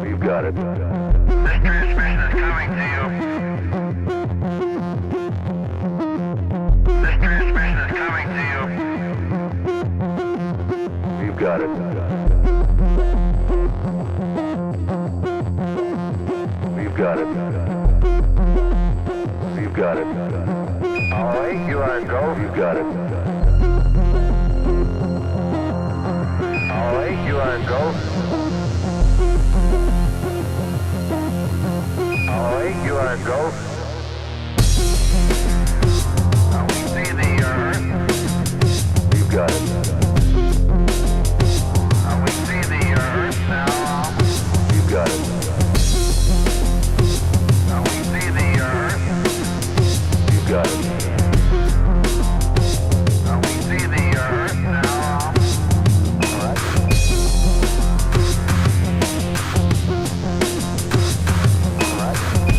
We've got it. This transmission is coming to you. This transmission is coming to you. We've got it. We've got it. We've got it. All right, you are go. We've got it. All right, you are go. All right, you are go. We see the earth. We've got it. We see the earth now. We've got it. We see the earth. We've got it. We see the earth now. All right. All right. All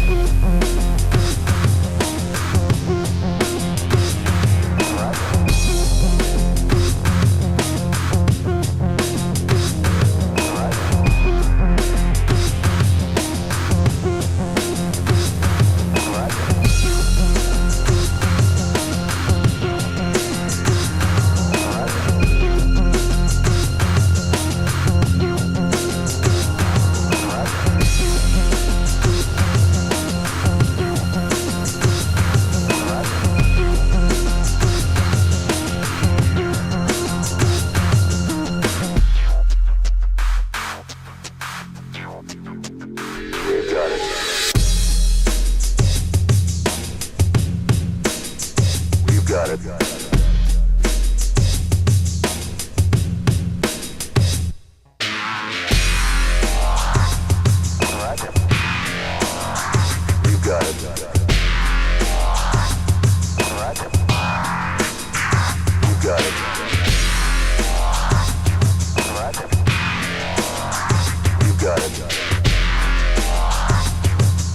right. All right. All right. We've got it. We've got it. All right. We've got it. All right. We've got it. All right. We've got it.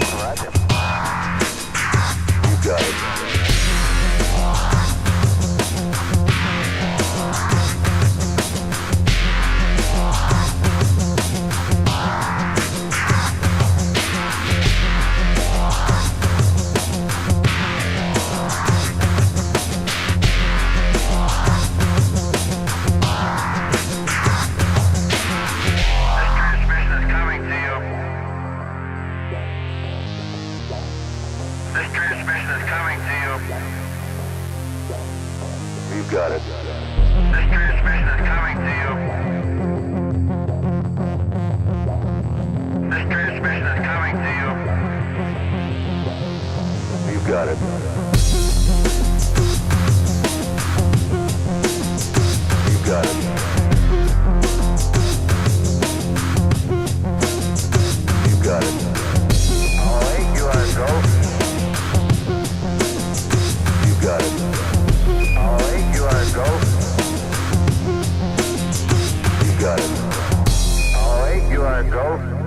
All right. We've got it. This transmission is coming to you. We've got it. This transmission is coming to you. This transmission is coming to you. We've got it. We've got it. We've got it. All right, you are go. We've got it. All right, you are go. We've got it. All right, you are go.